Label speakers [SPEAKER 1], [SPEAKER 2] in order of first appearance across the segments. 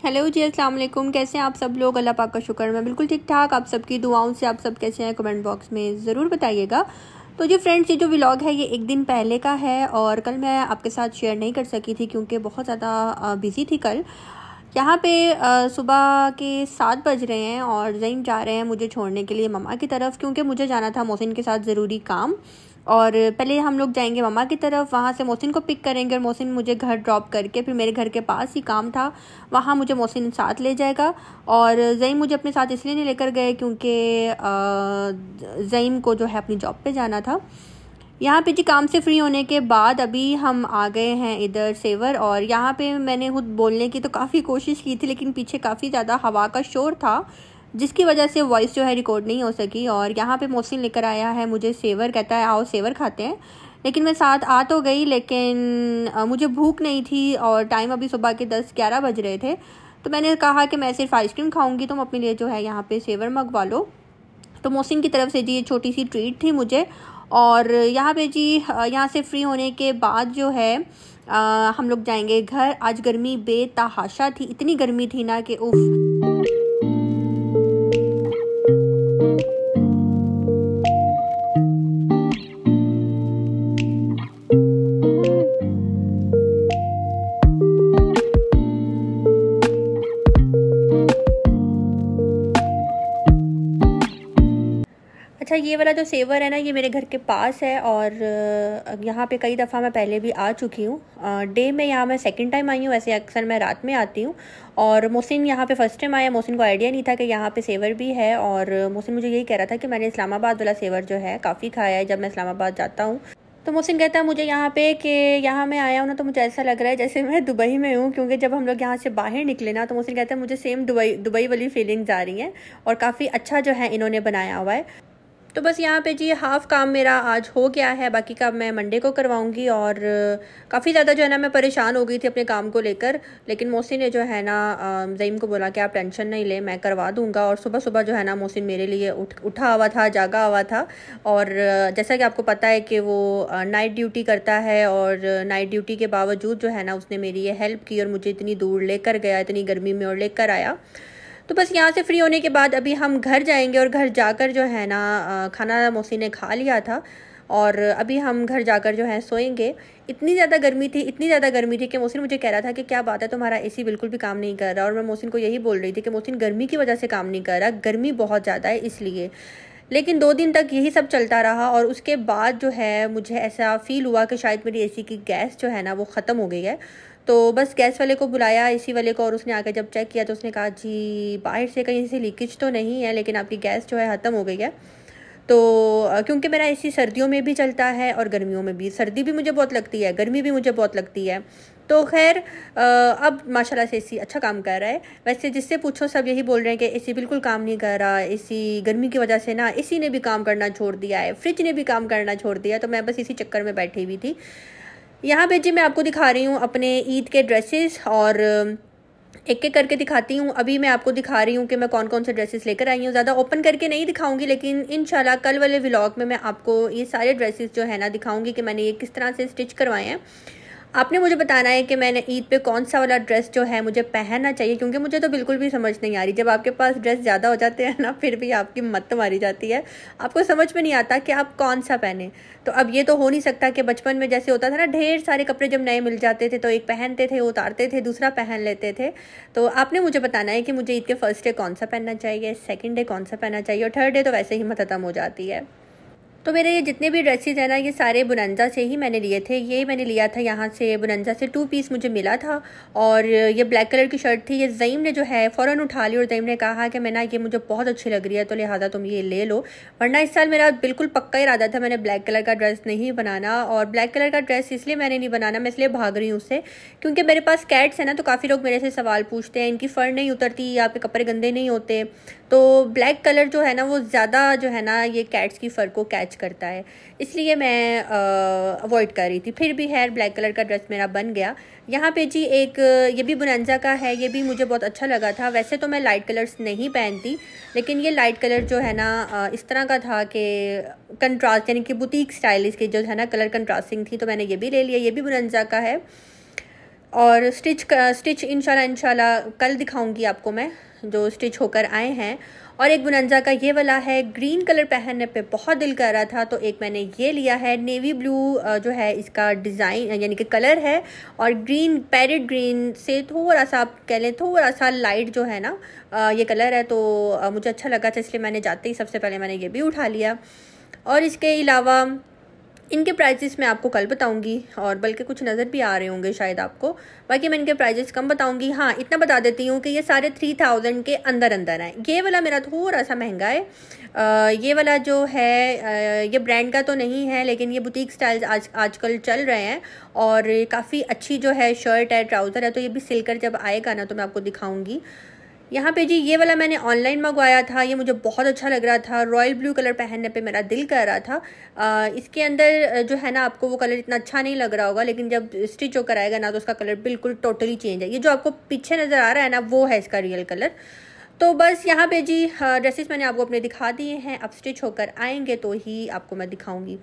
[SPEAKER 1] Hello जी, अस्सलाम वालेकुम। कैसे हैं आप सब लोग? अल्लाह पाक का शुक्र, मैं बिल्कुल ठीक ठाक। आप सबकी दुआओं से आप सब कैसे हैं कमेंट बॉक्स में ज़रूर बताइएगा। तो जी फ्रेंड्स, ये जो व्लॉग है ये एक दिन पहले का है और कल मैं आपके साथ शेयर नहीं कर सकी थी क्योंकि बहुत ज़्यादा बिज़ी थी कल। यहाँ पे सुबह के 7 बज रहे हैं और ज़ईम जा रहे हैं मुझे छोड़ने के लिए मम्मा की तरफ, क्योंकि मुझे जाना था मोहसिन के साथ ज़रूरी काम। और पहले हम लोग जाएंगे मम्मा की तरफ, वहाँ से मोहसिन को पिक करेंगे और मोहसिन मुझे घर ड्रॉप करके फिर मेरे घर के पास ही काम था, वहाँ मुझे मोहसिन साथ ले जाएगा। और ज़ईम मुझे अपने साथ इसलिए नहीं लेकर गए क्योंकि ज़ईम को जो है अपनी जॉब पे जाना था। यहाँ पे जी काम से फ्री होने के बाद अभी हम आ गए हैं इधर सेवर, और यहाँ पे मैंने खुद बोलने की तो काफ़ी कोशिश की थी लेकिन पीछे काफ़ी ज़्यादा हवा का शोर था जिसकी वजह से वॉइस जो है रिकॉर्ड नहीं हो सकी। और यहाँ पे मोहसिन लेकर आया है मुझे सेवर, कहता है आओ सेवर खाते हैं। लेकिन मैं साथ आ तो गई लेकिन मुझे भूख नहीं थी और टाइम अभी सुबह के 10-11 बज रहे थे। तो मैंने कहा कि मैं सिर्फ आइसक्रीम खाऊंगी, तुम अपने लिए जो है यहाँ पे सेवर मंगवा लो। तो मोहसिन की तरफ से जी ये छोटी सी ट्रीट थी मुझे। और यहाँ पे जी यहाँ से फ्री होने के बाद जो है हम लोग जाएंगे घर। आज गर्मी बेतहाशा थी, इतनी गर्मी थी ना कि उफ। अच्छा, ये वाला जो सेवर है ना ये मेरे घर के पास है और यहाँ पे कई दफ़ा मैं पहले भी आ चुकी हूँ। डे में यहाँ मैं सेकंड टाइम आई हूँ, वैसे अक्सर मैं रात में आती हूँ। और मोहसिन यहाँ पे फ़र्स्ट टाइम आया, मोहसिन को आइडिया नहीं था कि यहाँ पे सेवर भी है। और मोहसिन मुझे यही कह रहा था कि मैंने इस्लामाबाद वाला सेवर जो है काफ़ी खाया है जब मैं इस्लामाबाद जाता हूँ। तो मोहसिन कहता है मुझे यहाँ पे कि यहाँ मैं आया हूँ ना तो मुझे ऐसा लग रहा है जैसे मैं दुबई में हूँ, क्योंकि जब हम लोग यहाँ से बाहर निकले ना तो मोहसिन कहता है मुझे सेम दुबई वाली फीलिंग्स आ रही हैं और काफ़ी अच्छा जो है इन्होंने बनाया हुआ है। तो बस यहाँ पे जी हाफ़ काम मेरा आज हो गया है, बाकी का मैं मंडे को करवाऊँगी। और काफ़ी ज़्यादा जो है ना मैं परेशान हो गई थी अपने काम को लेकर, लेकिन मोहसिन ने जो है ना ज़ईम को बोला कि आप टेंशन नहीं ले, मैं करवा दूँगा। और सुबह सुबह जो है ना मोहसिन मेरे लिए उठा हुआ था, जागा हुआ था। और जैसा कि आपको पता है कि वो नाइट ड्यूटी करता है और नाइट ड्यूटी के बावजूद जो है ना उसने मेरी ये हेल्प की और मुझे इतनी दूर लेकर गया, इतनी गर्मी में और लेकर आया। तो बस यहाँ से फ्री होने के बाद अभी हम घर जाएंगे और घर जाकर जो है ना खाना मोहसिन ने खा लिया था और अभी हम घर जाकर जो है सोएंगे। इतनी ज़्यादा गर्मी थी, इतनी ज़्यादा गर्मी थी कि मोहसिन मुझे कह रहा था कि क्या बात है तुम्हारा एसी बिल्कुल भी काम नहीं कर रहा। और मैं मोहसिन को यही बोल रही थी कि मोहसिन गर्मी की वजह से काम नहीं कर रहा, गर्मी बहुत ज़्यादा है इसलिए। लेकिन 2 दिन तक यही सब चलता रहा और उसके बाद जो है मुझे ऐसा फ़ील हुआ कि शायद मेरी एसी की गैस जो है ना वो ख़त्म हो गई है। तो बस गैस वाले को बुलाया, एसी वाले को, और उसने आकर जब चेक किया तो उसने कहा जी बाहर से कहीं से लीकेज तो नहीं है लेकिन आपकी गैस जो है ख़त्म हो गई है। तो क्योंकि मेरा एसी सर्दियों में भी चलता है और गर्मियों में भी, सर्दी भी मुझे बहुत लगती है, गर्मी भी मुझे बहुत लगती है। तो खैर अब माशाल्लाह से एसी अच्छा काम कर रहा है। वैसे जिससे पूछो सब यही बोल रहे हैं कि एसी बिल्कुल काम नहीं कर रहा, एसी गर्मी की वजह से ना एसी ने भी काम करना छोड़ दिया है, फ्रिज ने भी काम करना छोड़ दिया। तो मैं बस इसी चक्कर में बैठी हुई थी। यहाँ पे जी मैं आपको दिखा रही हूँ अपने ईद के ड्रेसेस और एक एक करके दिखाती हूँ। अभी मैं आपको दिखा रही हूँ कि मैं कौन कौन से ड्रेसेस लेकर आई हूँ। ज़्यादा ओपन करके नहीं दिखाऊंगी लेकिन इंशाल्लाह कल वाले व्लॉग में मैं आपको ये सारे ड्रेसेस जो है ना दिखाऊंगी कि मैंने ये किस तरह से स्टिच करवाए हैं। आपने मुझे बताना है कि मैंने ईद पे कौन सा वाला ड्रेस जो है मुझे पहनना चाहिए, क्योंकि मुझे तो बिल्कुल भी समझ नहीं आ रही। जब आपके पास ड्रेस ज़्यादा हो जाते हैं ना फिर भी आपकी मत मारी जाती है, आपको समझ में नहीं आता कि आप कौन सा पहने। तो अब ये तो हो नहीं सकता कि बचपन में जैसे होता था ना ढेर सारे कपड़े जब नए मिल जाते थे तो एक पहनते थे, उतारते थे, दूसरा पहन लेते थे। तो आपने मुझे बताना है कि मुझे ईद के फर्स्ट डे कौन सा पहनना चाहिए, सेकेंड डे कौन सा पहनना चाहिए और थर्ड डे तो वैसे ही हिम्मत ख़त्म हो जाती है। तो मेरे ये जितने भी ड्रेसेस हैं ना ये सारे बुनंजा से ही मैंने लिए थे। ये मैंने लिया था यहाँ से बुनंजा से, 2 पीस मुझे मिला था। और ये ब्लैक कलर की शर्ट थी, ये ज़ईम ने जो है फ़ौरन उठा ली और ज़ईम ने कहा कि मैं ना ये मुझे बहुत अच्छी लग रही है तो लिहाजा तुम ये ले लो। वरना इस साल मेरा बिल्कुल पक्का इरादा था मैंने ब्लैक कलर का ड्रेस नहीं बनाना। और ब्लैक कलर का ड्रेस इसलिए मैंने नहीं बनाना, मैं इसलिए भाग रही हूँ उससे क्योंकि मेरे पास कैट्स है ना, तो काफ़ी लोग मेरे से सवाल पूछते हैं इनकी फ़र नहीं उतरती, यहाँ पे कपड़े गंदे नहीं होते। तो ब्लैक कलर जो है ना वो ज़्यादा जो है ना ये कैट्स की फ़र को कैच करता है, इसलिए मैं अवॉइड कर रही थी। फिर भी है ब्लैक कलर का ड्रेस मेरा बन गया। यहाँ पे जी एक ये भी बुनंजा का है, ये भी मुझे बहुत अच्छा लगा था। वैसे तो मैं लाइट कलर्स नहीं पहनती लेकिन ये लाइट कलर जो है ना इस तरह का था कि कंट्रास्ट यानी कि बुटीक स्टाइल इसके जो है ना कलर कंट्रास्टिंग थी, तो मैंने ये भी ले लिया। ये भी बुनंजा का है। और स्टिच इंशाल्लाह कल दिखाऊंगी आपको मैं, जो स्टिच होकर आए हैं। और एक बुनंजा का ये वाला है, ग्रीन कलर पहनने पे बहुत दिल कर रहा था तो एक मैंने ये लिया है। नेवी ब्लू जो है इसका डिज़ाइन यानी कि कलर है, और ग्रीन पैरेट ग्रीन से थोड़ा सा आप कह लें थोड़ा सा लाइट जो है ना ये कलर है, तो मुझे अच्छा लगा था, इसलिए मैंने जाते ही सबसे पहले मैंने ये भी उठा लिया। और इसके अलावा इनके प्राइजेस मैं आपको कल बताऊंगी, और बल्कि कुछ नज़र भी आ रहे होंगे शायद आपको, बाकी मैं इनके प्राइजेस कम बताऊंगी। हाँ, इतना बता देती हूँ कि ये सारे 3000 के अंदर अंदर हैं। ये वाला मेरा थोड़ा सा महंगा है। ये वाला जो है ये ब्रांड का तो नहीं है, लेकिन ये बुटीक स्टाइल्स आजकल चल रहे हैं, और काफ़ी अच्छी जो है शर्ट है, ट्राउज़र है, तो ये भी सिलकर जब आएगा ना तो मैं आपको दिखाऊँगी। यहाँ पे जी ये वाला मैंने ऑनलाइन मंगवाया था, ये मुझे बहुत अच्छा लग रहा था। रॉयल ब्लू कलर पहनने पे मेरा दिल कर रहा था। इसके अंदर जो है ना आपको वो कलर इतना अच्छा नहीं लग रहा होगा, लेकिन जब स्टिच होकर आएगा ना तो उसका कलर बिल्कुल टोटली चेंज है। ये जो आपको पीछे नज़र आ रहा है ना वो है इसका रियल कलर। तो बस यहाँ पे जी ड्रेसेस मैंने आपको अपने दिखा दिए हैं, अब स्टिच होकर आएंगे तो ही आपको मैं दिखाऊंगी।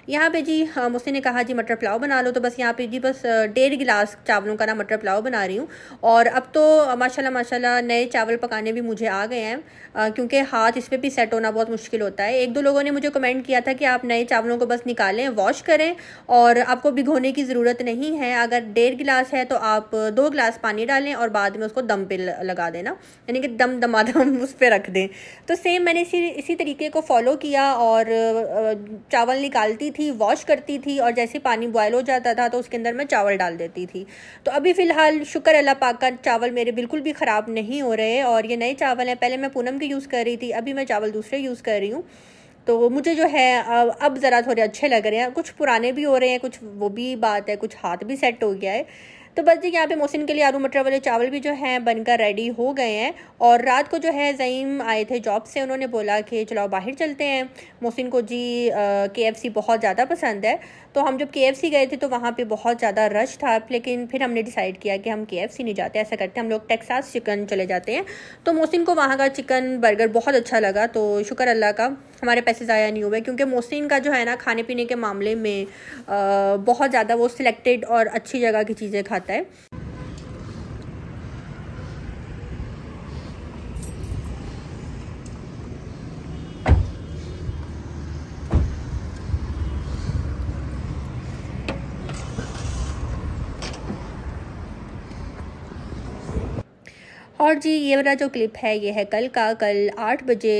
[SPEAKER 1] यहाँ पे जी मुझसे ने कहा जी मटर पुलाव बना लो, तो बस यहाँ पे जी बस 1.5 गिलास चावलों का ना मटर पुलाव बना रही हूँ। और अब तो माशाल्लाह नए चावल पकाने भी मुझे आ गए हैं, क्योंकि हाथ इस पर भी सेट होना बहुत मुश्किल होता है। एक दो लोगों ने मुझे कमेंट किया था कि आप नए चावलों को बस निकालें, वॉश करें, और आपको भिगोने की ज़रूरत नहीं है। अगर 1.5 गिलास है तो आप 2 गिलास पानी डालें और बाद में उसको दम पे लगा देना, यानी कि दमादम उस पर रख दें। तो सेम मैंने इसी तरीके को फॉलो किया, और चावल निकालती थी, वॉश करती थी, और जैसे पानी बॉयल हो जाता था तो उसके अंदर मैं चावल डाल देती थी। तो अभी फ़िलहाल शुक्र अल्लाह पाक का चावल मेरे बिल्कुल भी ख़राब नहीं हो रहे, और ये नए चावल हैं। पहले मैं पूनम के यूज़ कर रही थी, अभी मैं चावल दूसरे यूज़ कर रही हूँ। तो मुझे जो है अब ज़रा थोड़े अच्छे लग रहे हैं, कुछ पुराने भी हो रहे हैं, कुछ वो भी बात है, कुछ हाथ भी सेट हो गया है। तो बस जी यहाँ पे मोहसिन के लिए आलू मटर वाले चावल भी जो हैं बनकर रेडी हो गए हैं। और रात को जो है ज़ईम आए थे जॉब से, उन्होंने बोला कि चलो बाहर चलते हैं। मोहसिन को जी KFC बहुत ज़्यादा पसंद है, तो हम जब KFC गए थे तो वहाँ पे बहुत ज़्यादा रश था, लेकिन फिर हमने डिसाइड किया कि हम KFC नहीं जाते, ऐसा करते हैं हम लोग टेक्सास चिकन चले जाते हैं। तो मोहसिन को वहाँ का चिकन बर्गर बहुत अच्छा लगा, तो शुक्र अल्लाह का हमारे पैसे ज़ाया नहीं हुए, क्योंकि मोहसिन का जो है ना खाने पीने के मामले में बहुत ज़्यादा वो सिलेक्टेड और अच्छी जगह की चीज़ें खाता है। और जी ये वाला जो क्लिप है ये है कल का। कल 8 बजे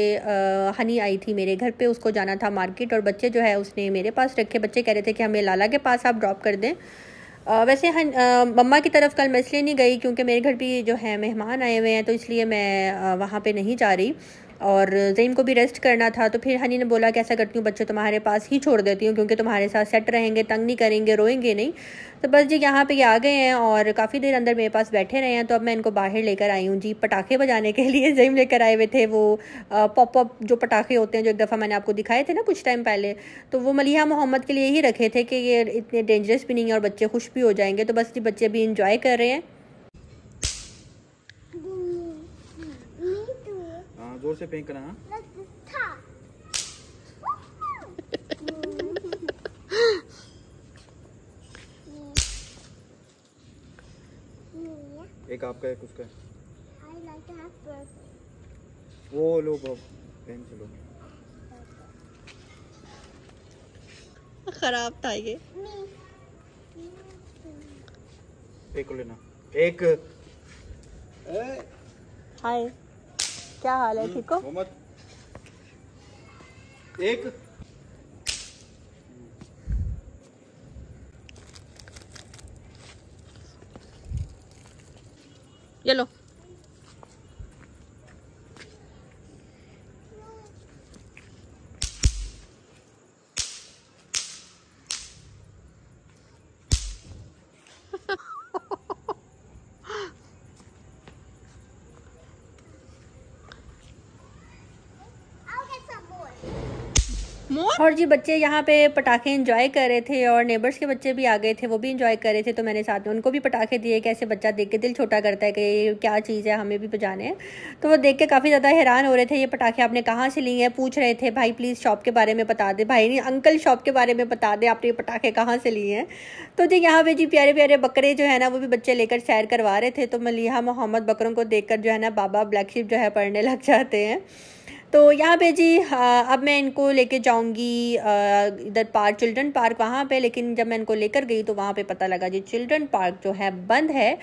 [SPEAKER 1] हनी आई थी मेरे घर पे, उसको जाना था मार्केट, और बच्चे जो है उसने मेरे पास रखे। बच्चे कह रहे थे कि हमें लाला के पास आप ड्रॉप कर दें। वैसे मम्मा की तरफ कल मैं इसलिए नहीं गई क्योंकि मेरे घर भी जो है मेहमान आए हुए हैं, तो इसलिए मैं वहाँ पे नहीं जा रही, और ज़ईम को भी रेस्ट करना था। तो फिर हनी ने बोला कि ऐसा करती हूँ बच्चे तुम्हारे पास ही छोड़ देती हूँ, क्योंकि तुम्हारे साथ सेट रहेंगे, तंग नहीं करेंगे, रोएंगे नहीं। तो बस जी यहाँ पे ये आ गए हैं और काफ़ी देर अंदर मेरे पास बैठे रहे हैं। तो अब मैं इनको बाहर लेकर आई हूँ जी पटाखे बजाने के लिए। ज़ईम लेकर आए हुए थे वो पॉप अप जो पटाखे होते हैं, जो एक दफ़ा मैंने आपको दिखाए थे ना कुछ टाइम पहले, तो वो मलिहा मोहम्मद के लिए ही रखे थे कि ये इतने डेंजरस भी नहीं है और बच्चे खुश भी हो जाएंगे। तो बस जी बच्चे भी इंजॉय कर रहे हैं।
[SPEAKER 2] जोर से फेंकना। एक आपका है, उसका वो लो पेन से लो।
[SPEAKER 1] खराब था ये,
[SPEAKER 2] एक को लेना। एक
[SPEAKER 1] हाय क्या हाल है, ठीक हो?
[SPEAKER 2] मोहम्मद एक
[SPEAKER 1] ये लो। और जी बच्चे यहाँ पे पटाखे एंजॉय कर रहे थे और नेबर्स के बच्चे भी आ गए थे, वो भी एंजॉय कर रहे थे। तो मैंने साथ में उनको भी पटाखे दिए। कैसे बच्चा देख के दिल छोटा करता है कि क्या चीज़ है, हमें भी बजाने हैं। तो वो देख के काफ़ी ज़्यादा हैरान हो रहे थे, ये पटाखे आपने कहाँ से लिए हैं, पूछ रहे थे भाई प्लीज़ शॉप के बारे में बता दे, भाई नहीं अंकल शॉप के बारे में बता दे आपने ये पटाखे कहाँ से लिए हैं। तो जी यहाँ पे जी प्यारे प्यारे बकरे जो है ना वो भी बच्चे लेकर सैर करवा रहे थे। तो मलिहा मोहम्मद बकरों को देख कर जो है ना बाबा ब्लैक शिप जो है पढ़ने लग जाते हैं। तो यहाँ पे जी अब मैं इनको लेके जाऊंगी इधर पार्क, चिल्ड्रन पार्क वहाँ पे। लेकिन जब मैं इनको लेकर गई तो वहाँ पे पता लगा जी चिल्ड्रन पार्क जो है बंद है।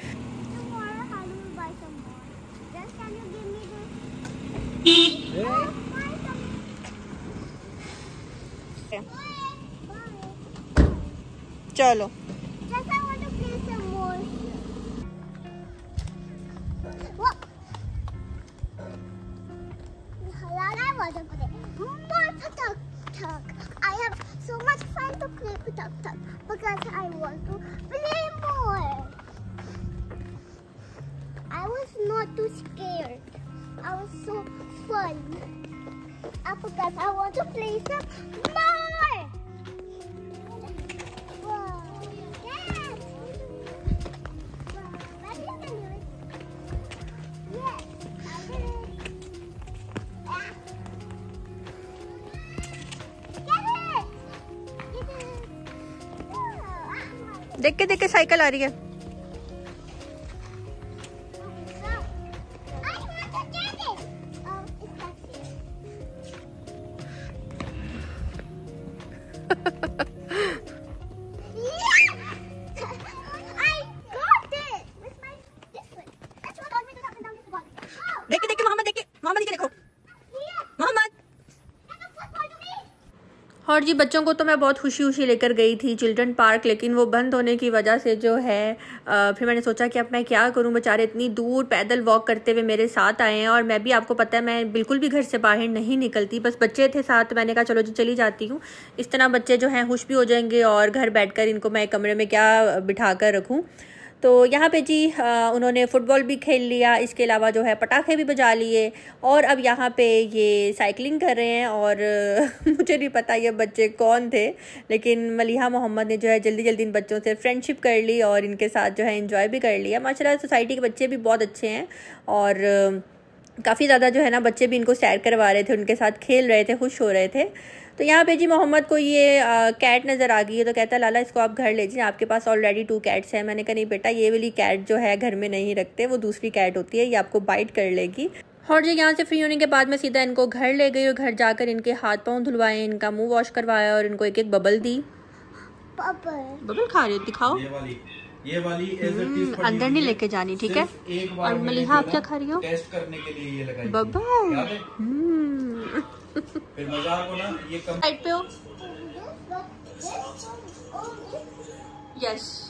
[SPEAKER 1] चलो
[SPEAKER 3] I have so much fun to play putak tak because I want to play more. I was not too scared. I was so fun. Because I want to play some more. Wow. Dad. Wow. Maybe you can do it. Yes. I did it.
[SPEAKER 1] देख के cycle आ रही है। देखे मोहम्मद, देखे मोहम्मद, देखो मोहम्मद। और जी बच्चों को तो मैं बहुत खुशी लेकर गई थी चिल्ड्रन पार्क, लेकिन वो बंद होने की वजह से जो है फिर मैंने सोचा कि अब मैं क्या करूं। बेचारे इतनी दूर पैदल वॉक करते हुए मेरे साथ आए हैं और मैं भी, आपको पता है मैं बिल्कुल भी घर से बाहर नहीं निकलती, बस बच्चे थे साथ। मैंने कहा चलो जी चली जाती हूँ, इस तरह बच्चे जो हैं खुश भी हो जाएंगे और घर बैठकर इनको मैं कमरे में क्या बिठा कर रखूँ। तो यहाँ पे जी उन्होंने फ़ुटबॉल भी खेल लिया, इसके अलावा जो है पटाखे भी बजा लिए और अब यहाँ पे ये साइकिलिंग कर रहे हैं। और मुझे नहीं पता ये बच्चे कौन थे, लेकिन मलिहा मोहम्मद ने जो है जल्दी जल्दी इन बच्चों से फ्रेंडशिप कर ली और इनके साथ जो है एंजॉय भी कर लिया। माशाल्लाह सोसाइटी के बच्चे भी बहुत अच्छे हैं और काफ़ी ज़्यादा जो है ना बच्चे भी इनको सैर करवा रहे थे, उनके साथ खेल रहे थे, खुश हो रहे थे। तो यहाँ पे जी मोहम्मद को ये कैट नज़र आ गई है, तो कहता है लाला इसको आप घर ले जाइए, आपके पास ऑलरेडी 2 कैट्स हैं। मैंने कहा नहीं बेटा, ये वाली कैट जो है घर में नहीं रखते, वो दूसरी कैट होती है, ये आपको बाइट कर लेगी। और जी यहाँ से फ्री होने के बाद मैं सीधा इनको घर ले गई और घर जाकर इनके हाथ पाँव धुलवाए, इनका मुँह वॉश करवाया और इनको एक एक बबल दी। बबल खा रहे हो, दिखाओ।
[SPEAKER 2] ये वाली
[SPEAKER 1] अंदर नहीं लेके जानी, ठीक है। और मलिहा आप क्या खा रही हो?
[SPEAKER 2] टेस्ट करने के लिए ये लगाई
[SPEAKER 1] बबल।
[SPEAKER 2] फिर मजाक हो ना, ये कम
[SPEAKER 1] साइड पे हो। यस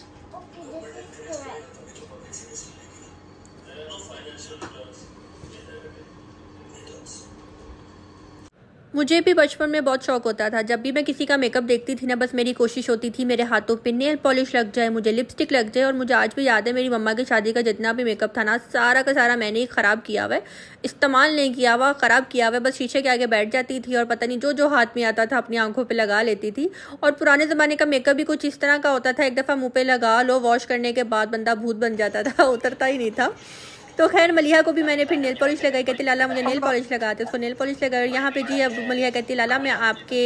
[SPEAKER 1] मुझे भी बचपन में बहुत शौक होता था, जब भी मैं किसी का मेकअप देखती थी ना, बस मेरी कोशिश होती थी मेरे हाथों पे नेल पॉलिश लग जाए, मुझे लिपस्टिक लग जाए। और मुझे आज भी याद है मेरी मम्मा की शादी का जितना भी मेकअप था ना, सारा का सारा मैंने ही ख़राब किया हुआ है, इस्तेमाल नहीं किया हुआ, ख़राब किया हुआ है। बस शीशे के आगे बैठ जाती थी और पता नहीं जो हाथ में आता था अपनी आंखों पर लगा लेती थी। और पुराने ज़माने का मेकअप भी कुछ इस तरह का होता था, एक दफ़ा मुँह पर लगा लो, वॉश करने के बाद बंदा भूत बन जाता था, उतरता ही नहीं था। तो खैर मलिहा को भी मैंने फिर नेल पॉलिश लगाई, कहती लाला मुझे नेल पॉलिश लगाते, उसको नेल पॉलिश लगाई। यहाँ पे जी अब मलिहा कहती लाला मैं आपके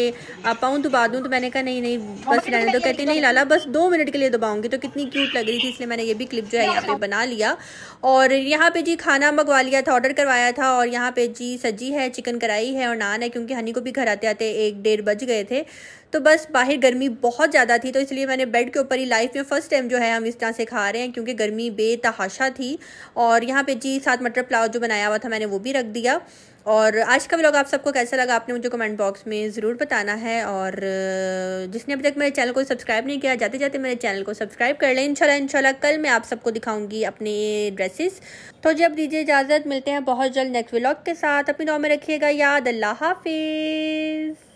[SPEAKER 1] पाँव दबा दूँ, तो मैंने कहा नहीं बस रहने दो। कहती नहीं लाला बस 2 मिनट के लिए दबाऊंगी। तो कितनी क्यूट लग रही थी, इसलिए मैंने ये भी क्लिप जो है यहाँ पे बना लिया। और यहाँ पे जी खाना मंगवा लिया था, ऑर्डर करवाया था। और यहाँ पे जी सब्जी है, चिकन कढ़ाई है और नान है, क्योंकि हनी को भी घर आते आते 1-1:30 बज गए थे। तो बस बाहर गर्मी बहुत ज़्यादा थी, तो इसलिए मैंने बेड के ऊपर ही लाइफ में फ़र्स्ट टाइम जो है हम इस तरह से खा रहे हैं, क्योंकि गर्मी बेतहाशा थी। और यहाँ पे जी साथ मटर पुलाव जो बनाया हुआ था मैंने वो भी रख दिया। और आज का व्लॉग आप सबको कैसा लगा आपने मुझे कमेंट बॉक्स में ज़रूर बताना है। और जिसने अभी तक मेरे चैनल को सब्सक्राइब नहीं किया, जाते जाते मेरे चैनल को सब्सक्राइब कर लें। इंशाल्लाह कल मैं आप सबको दिखाऊंगी अपने ड्रेसेस। तो जब दीजिए इजाज़त, मिलते हैं बहुत जल्द नेक्स्ट व्लॉग के साथ। अपनी दुआ में रखिएगा याद। अल्लाह हाफिज़।